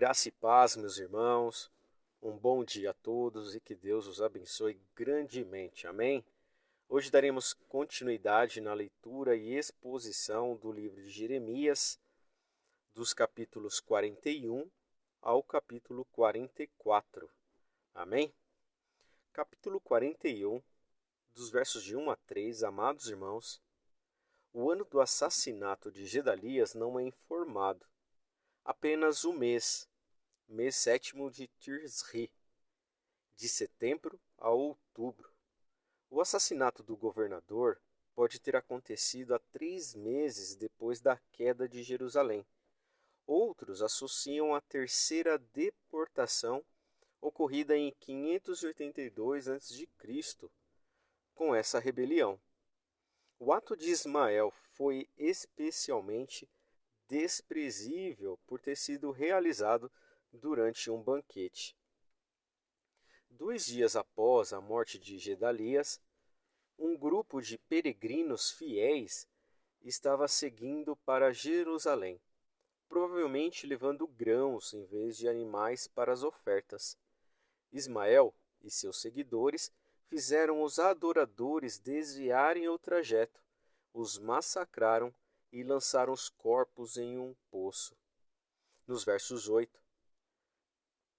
Graça e paz, meus irmãos. Um bom dia a todos e que Deus os abençoe grandemente. Amém? Hoje daremos continuidade na leitura e exposição do livro de Jeremias, dos capítulos 41 ao capítulo 44. Amém? Capítulo 41, dos versos de 1 a 3, amados irmãos. O ano do assassinato de Gedalias não é informado. Apenas o mês sétimo de Tirsri, de setembro a outubro. O assassinato do governador pode ter acontecido há 3 meses depois da queda de Jerusalém. Outros associam a terceira deportação ocorrida em 582 a.C. com essa rebelião. O ato de Ismael foi especialmente desprezível por ter sido realizado durante um banquete. 2 dias após a morte de Gedalias, um grupo de peregrinos fiéis estava seguindo para Jerusalém, provavelmente levando grãos em vez de animais para as ofertas. Ismael e seus seguidores fizeram os adoradores desviarem o trajeto, os massacraram e lançaram os corpos em um poço. Nos versos 8,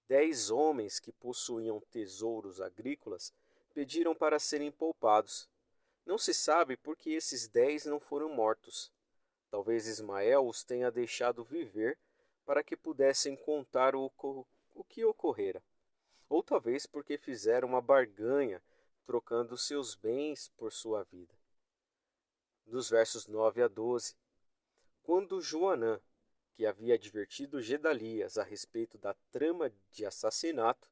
10 homens que possuíam tesouros agrícolas pediram para serem poupados. Não se sabe por que esses 10 não foram mortos. Talvez Ismael os tenha deixado viver para que pudessem contar o que ocorrera. Ou talvez porque fizeram uma barganha, trocando seus bens por sua vida. Dos versos 9 a 12, quando Joanã, que havia advertido Gedalias a respeito da trama de assassinato,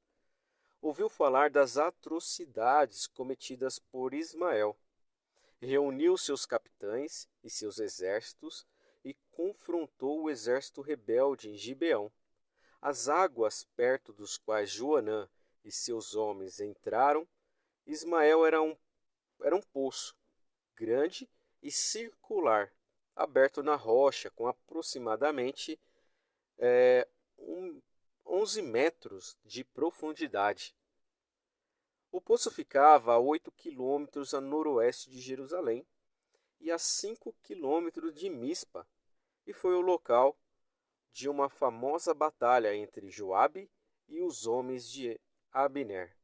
ouviu falar das atrocidades cometidas por Ismael. Reuniu seus capitães e seus exércitos e confrontou o exército rebelde em Gibeão. As águas perto dos quais Joanã e seus homens entraram, Ismael era um poço grande e circular, aberto na rocha, com aproximadamente 11 metros de profundidade. O poço ficava a 8 quilômetros a noroeste de Jerusalém e a 5 quilômetros de Mispa, e foi o local de uma famosa batalha entre Joabe e os homens de Abner.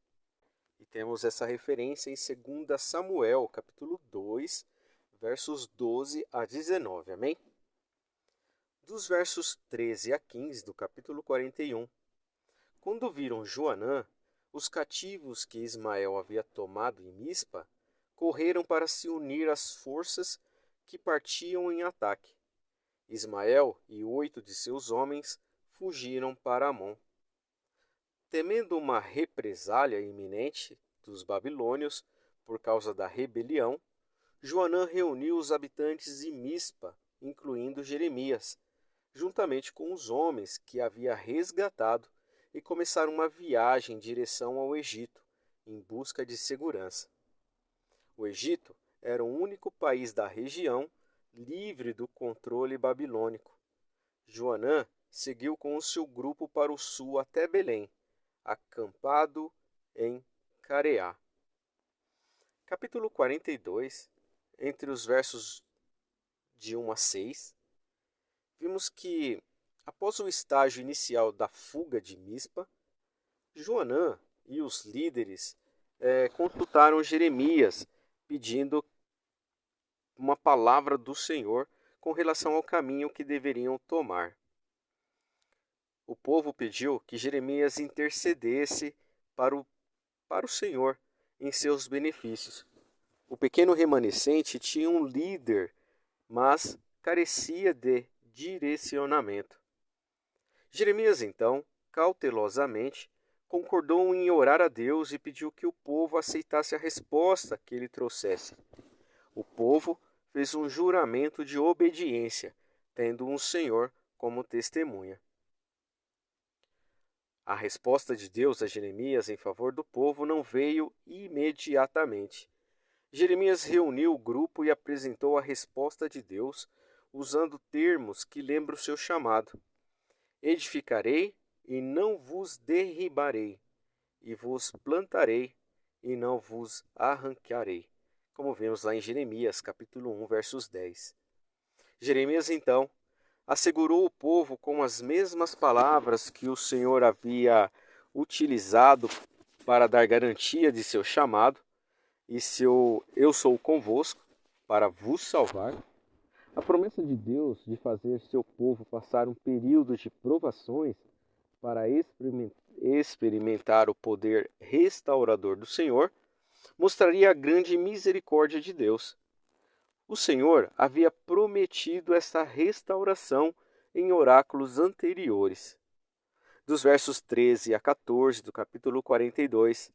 E temos essa referência em 2 Samuel, capítulo 2, versos 12 a 19. Amém? Dos versos 13 a 15 do capítulo 41. Quando viram Joanã, os cativos que Ismael havia tomado em Mispa, correram para se unir às forças que partiam em ataque. Ismael e 8 de seus homens fugiram para Amon. Temendo uma represália iminente dos babilônios por causa da rebelião, Joanã reuniu os habitantes de Mispa, incluindo Jeremias, juntamente com os homens que havia resgatado, e começaram uma viagem em direção ao Egito, em busca de segurança. O Egito era o único país da região livre do controle babilônico. Joanã seguiu com o seu grupo para o sul até Belém, acampado em Careá. Capítulo 42, entre os versos de 1 a 6, vimos que, após o estágio inicial da fuga de Mispa, Joanã e os líderes consultaram Jeremias, pedindo uma palavra do Senhor com relação ao caminho que deveriam tomar. O povo pediu que Jeremias intercedesse para o Senhor em seus benefícios. O pequeno remanescente tinha um líder, mas carecia de direcionamento. Jeremias, então, cautelosamente, concordou em orar a Deus e pediu que o povo aceitasse a resposta que ele trouxesse. O povo fez um juramento de obediência, tendo um Senhor como testemunha. A resposta de Deus a Jeremias em favor do povo não veio imediatamente. Jeremias reuniu o grupo e apresentou a resposta de Deus, usando termos que lembram o seu chamado. Edificarei e não vos derribarei, e vos plantarei, e não vos arrancarei. Como vemos lá em Jeremias, capítulo 1, versos 10. Jeremias, então, assegurou o povo com as mesmas palavras que o Senhor havia utilizado para dar garantia de seu chamado e seu "eu sou convosco" para vos salvar. A promessa de Deus de fazer seu povo passar um período de provações para experimentar o poder restaurador do Senhor mostraria a grande misericórdia de Deus. O Senhor havia prometido essa restauração em oráculos anteriores. Dos versos 13 a 14 do capítulo 42,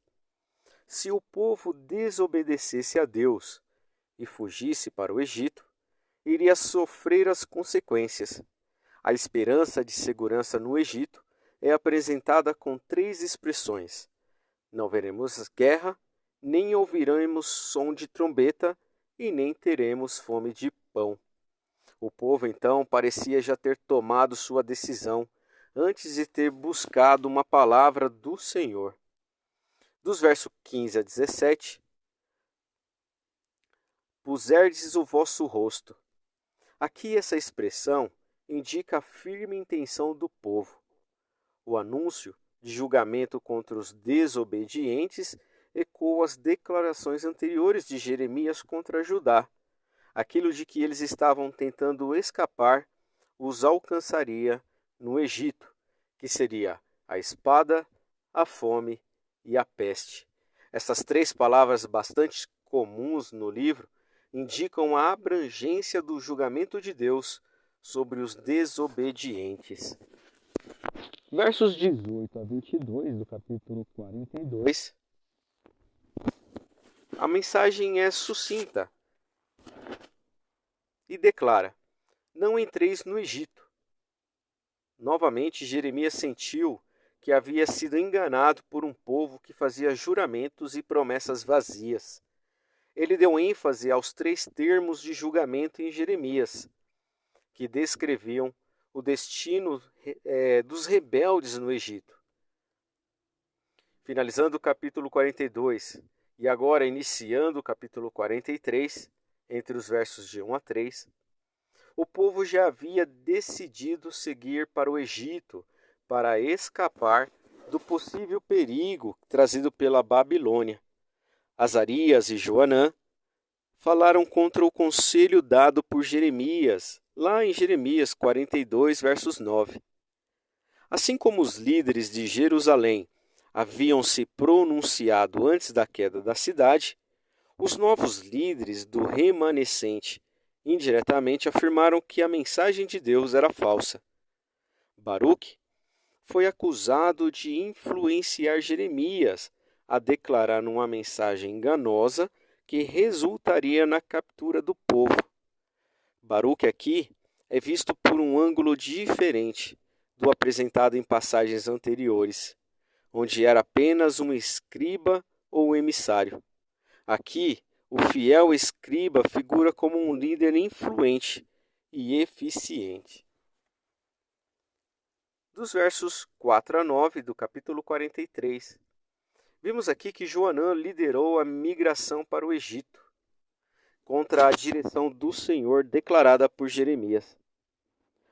se o povo desobedecesse a Deus e fugisse para o Egito, iria sofrer as consequências. A esperança de segurança no Egito é apresentada com 3 expressões: não veremos guerra, nem ouviremos som de trombeta, e nem teremos fome de pão. O povo, então, parecia já ter tomado sua decisão antes de ter buscado uma palavra do Senhor. Dos versos 15 a 17, puserdes o vosso rosto. Aqui essa expressão indica a firme intenção do povo. O anúncio de julgamento contra os desobedientes ecoa as declarações anteriores de Jeremias contra Judá. Aquilo de que eles estavam tentando escapar os alcançaria no Egito, que seria a espada, a fome e a peste. Essas 3 palavras bastante comuns no livro indicam a abrangência do julgamento de Deus sobre os desobedientes. Versos 18 a 22 do capítulo 42. A mensagem é sucinta e declara: não entreis no Egito. Novamente, Jeremias sentiu que havia sido enganado por um povo que fazia juramentos e promessas vazias. Ele deu ênfase aos 3 termos de julgamento em Jeremias, que descreviam o destino dos rebeldes no Egito. Finalizando o capítulo 42 e agora iniciando o capítulo 43, entre os versos de 1 a 3, o povo já havia decidido seguir para o Egito para escapar do possível perigo trazido pela Babilônia. Azarias e Joanã falaram contra o conselho dado por Jeremias, lá em Jeremias 42, versos 9. Assim como os líderes de Jerusalém haviam se pronunciado antes da queda da cidade, os novos líderes do remanescente indiretamente afirmaram que a mensagem de Deus era falsa. Baruque foi acusado de influenciar Jeremias a declarar uma mensagem enganosa que resultaria na captura do povo. Baruque aqui é visto por um ângulo diferente do apresentado em passagens anteriores, onde era apenas um escriba ou emissário. Aqui, o fiel escriba figura como um líder influente e eficiente. Dos versos 4 a 9 do capítulo 43, vimos aqui que Joanã liderou a migração para o Egito, contra a direção do Senhor declarada por Jeremias.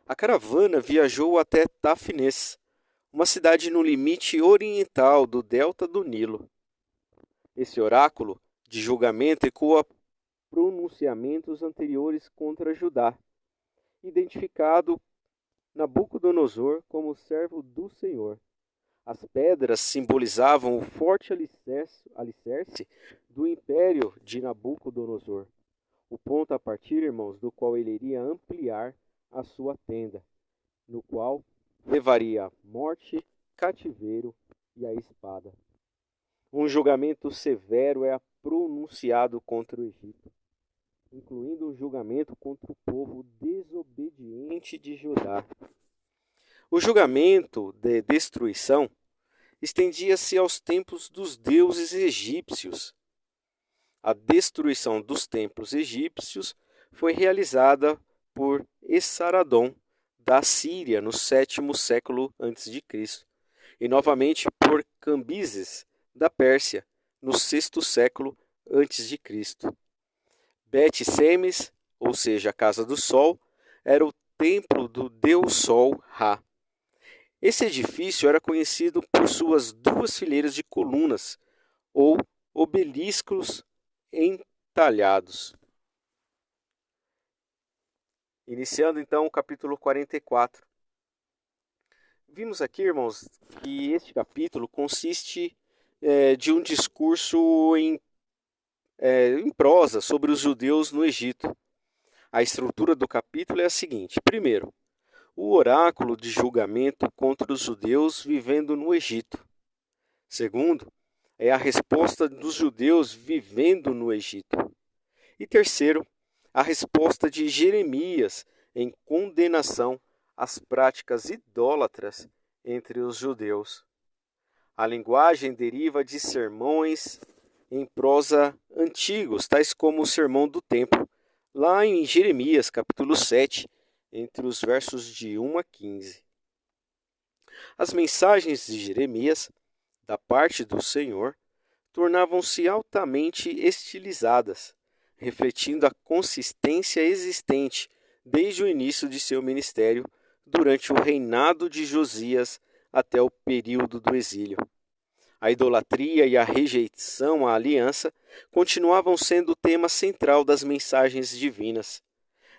A caravana viajou até Tafnés, uma cidade no limite oriental do delta do Nilo. Esse oráculo de julgamento ecoa pronunciamentos anteriores contra Judá, identificado Nabucodonosor como servo do Senhor. As pedras simbolizavam o forte alicerce do império de Nabucodonosor, o ponto a partir, irmãos, do qual ele iria ampliar a sua tenda, no qual levaria a morte, cativeiro e a espada. Um julgamento severo é pronunciado contra o Egito, incluindo um julgamento contra o povo desobediente de Judá. O julgamento de destruição estendia-se aos templos dos deuses egípcios. A destruição dos templos egípcios foi realizada por Essaradom, da Síria, no 7º século a.C. e novamente por Cambises, da Pérsia, no sexto século antes de Cristo. Bet-Semes, ou seja, a Casa do Sol, era o templo do deus Sol Ra. Esse edifício era conhecido por suas duas fileiras de colunas, ou obeliscos entalhados. Iniciando então o capítulo 44. Vimos aqui, irmãos, que este capítulo consiste de um discurso em prosa sobre os judeus no Egito. A estrutura do capítulo é a seguinte: primeiro, o oráculo de julgamento contra os judeus vivendo no Egito. Segundo, é a resposta dos judeus vivendo no Egito. E terceiro, a resposta de Jeremias em condenação às práticas idólatras entre os judeus. A linguagem deriva de sermões em prosa antigos, tais como o Sermão do Templo, lá em Jeremias, capítulo 7, entre os versos de 1 a 15. As mensagens de Jeremias, da parte do Senhor, tornavam-se altamente estilizadas, refletindo a consistência existente desde o início de seu ministério, durante o reinado de Josias até o período do exílio. A idolatria e a rejeição à aliança continuavam sendo o tema central das mensagens divinas.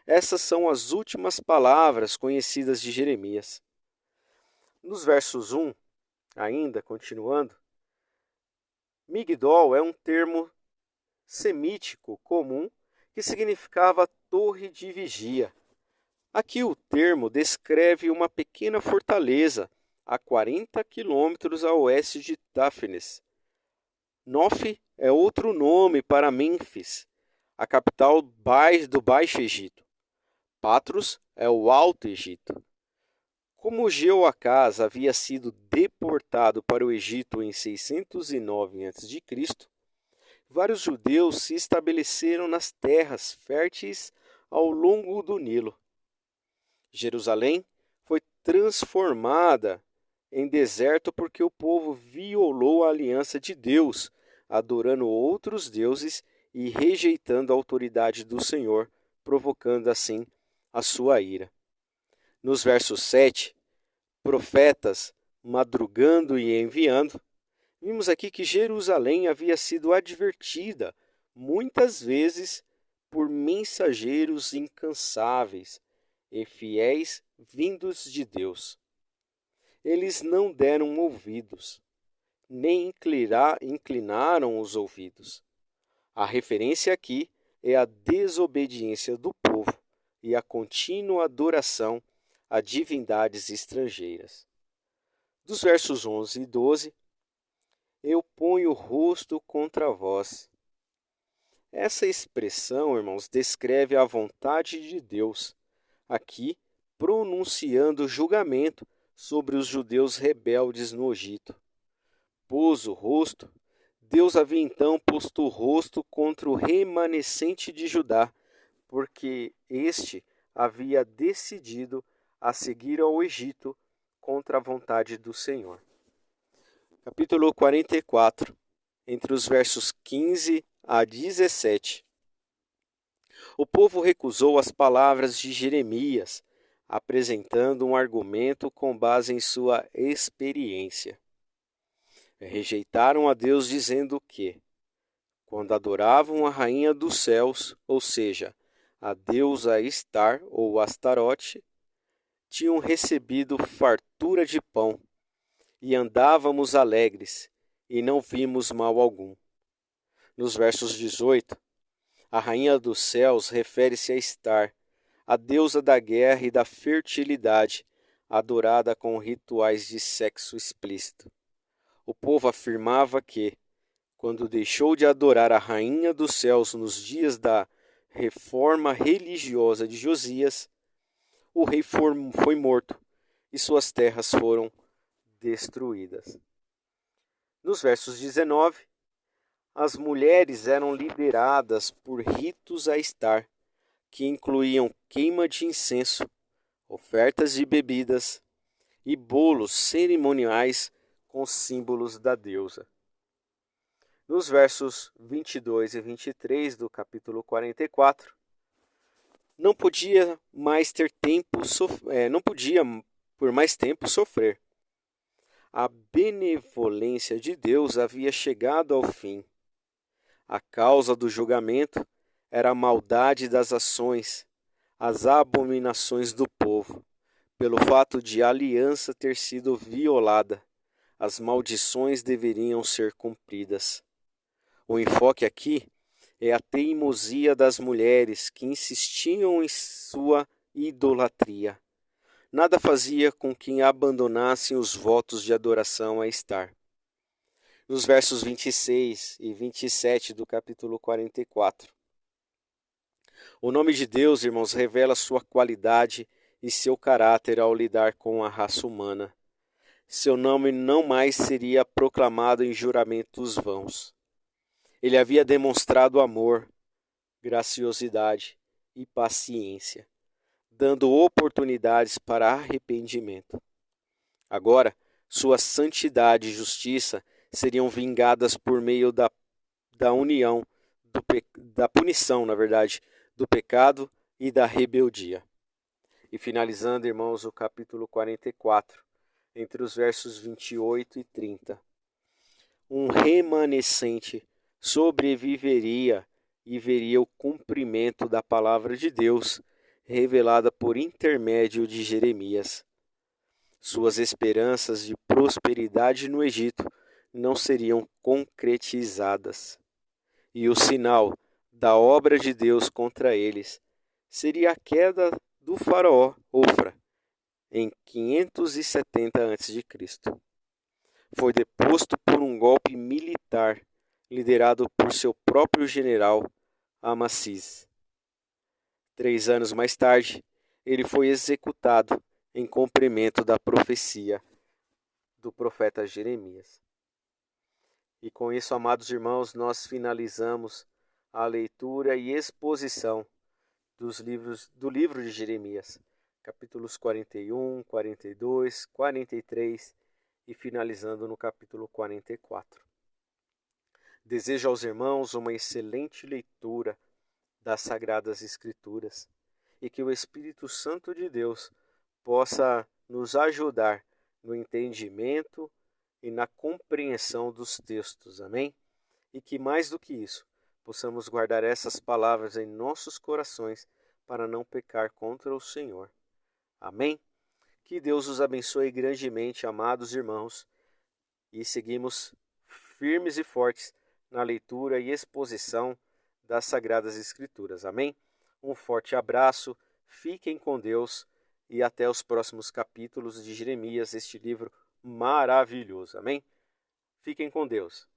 Essas são as últimas palavras conhecidas de Jeremias. Nos versos 1, ainda continuando, Migdol é um termo semítico comum que significava torre de vigia. Aqui o termo descreve uma pequena fortaleza a 40 quilômetros a oeste de Táfnis. Nof é outro nome para Mênfis, a capital do Baixo Egito. Patros é o Alto Egito. Como Jeoacás havia sido deportado para o Egito em 609 a.C., vários judeus se estabeleceram nas terras férteis ao longo do Nilo. Jerusalém foi transformada em deserto porque o povo violou a aliança de Deus, adorando outros deuses e rejeitando a autoridade do Senhor, provocando assim a sua ira. Nos versos 7, profetas madrugando e enviando, vimos aqui que Jerusalém havia sido advertida muitas vezes por mensageiros incansáveis e fiéis vindos de Deus. Eles não deram ouvidos, nem inclinaram os ouvidos. A referência aqui é a desobediência do povo e a contínua adoração a divindades estrangeiras. Dos versos 11 e 12, eu ponho o rosto contra vós. Essa expressão, irmãos, descreve a vontade de Deus, aqui pronunciando julgamento sobre os judeus rebeldes no Egito. Pôs o rosto, Deus havia então posto o rosto contra o remanescente de Judá, porque este havia decidido a seguir ao Egito contra a vontade do Senhor. Capítulo 44, entre os versos 15 a 17. O povo recusou as palavras de Jeremias, apresentando um argumento com base em sua experiência. Rejeitaram a Deus dizendo que, quando adoravam a rainha dos céus, ou seja, a deusa Estar ou Astarote, tinham recebido fartura de pão, e andávamos alegres, e não vimos mal algum. Nos versos 18, a rainha dos céus refere-se a Estar, a deusa da guerra e da fertilidade, adorada com rituais de sexo explícito. O povo afirmava que, quando deixou de adorar a rainha dos céus nos dias da reforma religiosa de Josias, o rei foi morto e suas terras foram destruídas. Nos versos 19, as mulheres eram lideradas por ritos a Estar, que incluíam queima de incenso, ofertas de bebidas e bolos cerimoniais com símbolos da deusa. Nos versos 22 e 23 do capítulo 44, não podia por mais tempo sofrer. A benevolência de Deus havia chegado ao fim. A causa do julgamento era a maldade das ações, as abominações do povo. Pelo fato de a aliança ter sido violada, as maldições deveriam ser cumpridas. O enfoque aqui é a teimosia das mulheres que insistiam em sua idolatria. Nada fazia com que abandonassem os votos de adoração a Estar. Nos versos 26 e 27 do capítulo 44. O nome de Deus, irmãos, revela sua qualidade e seu caráter ao lidar com a raça humana. Seu nome não mais seria proclamado em juramentos vãos. Ele havia demonstrado amor, graciosidade e paciência, dando oportunidades para arrependimento. Agora, sua santidade e justiça seriam vingadas por meio da união, da punição, do pecado e da rebeldia. E finalizando, irmãos, o capítulo 44, entre os versos 28 e 30. Um remanescente sobreviveria e veria o cumprimento da palavra de Deus, revelada por intermédio de Jeremias. Suas esperanças de prosperidade no Egito não seriam concretizadas. E o sinal da obra de Deus contra eles seria a queda do faraó Ofra, em 570 a.C. Foi deposto por um golpe militar liderado por seu próprio general Amasis. 3 anos mais tarde, ele foi executado em cumprimento da profecia do profeta Jeremias. E com isso, amados irmãos, nós finalizamos a leitura e exposição do livro de Jeremias, capítulos 41, 42, 43 e finalizando no capítulo 44. Desejo aos irmãos uma excelente leitura das Sagradas Escrituras e que o Espírito Santo de Deus possa nos ajudar no entendimento e na compreensão dos textos, amém? E que mais do que isso, possamos guardar essas palavras em nossos corações para não pecar contra o Senhor, amém? Que Deus os abençoe grandemente, amados irmãos, e seguimos firmes e fortes na leitura e exposição das Sagradas Escrituras, amém? Um forte abraço, fiquem com Deus e até os próximos capítulos de Jeremias, este livro maravilhoso, amém? Fiquem com Deus.